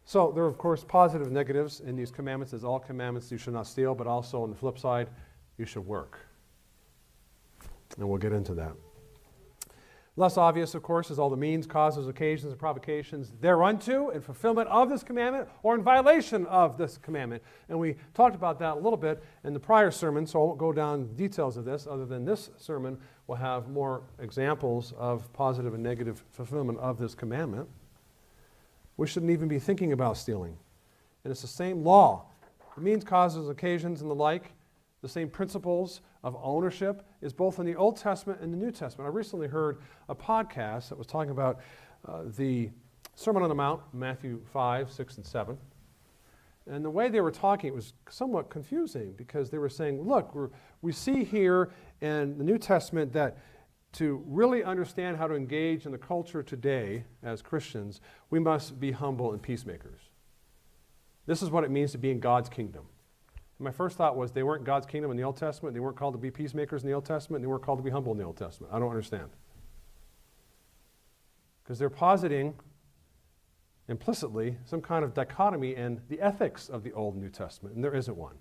So there are, of course, positive and negatives in these commandments. As all commandments, you should not steal, but also on the flip side, you should work. And we'll get into that. Less obvious, of course, is all the means, causes, occasions, and provocations thereunto in fulfillment of this commandment or in violation of this commandment. And we talked about that a little bit in the prior sermon, so I won't go down details of this, other than this sermon will have more examples of positive and negative fulfillment of this commandment. We shouldn't even be thinking about stealing. And it's the same law. The means, causes, occasions, and the like, the same principles of ownership is both in the Old Testament and the New Testament. I recently heard a podcast that was talking about the Sermon on the Mount, Matthew 5, 6, and 7. And the way they were talking, it was somewhat confusing because they were saying, look, we see here in the New Testament that to really understand how to engage in the culture today as Christians, we must be humble and peacemakers. This is what it means to be in God's kingdom. And my first thought was they weren't God's kingdom in the Old Testament, they weren't called to be peacemakers in the Old Testament, they weren't called to be humble in the Old Testament. I don't understand. Because they're positing implicitly some kind of dichotomy in the ethics of the Old and New Testament, and there isn't one.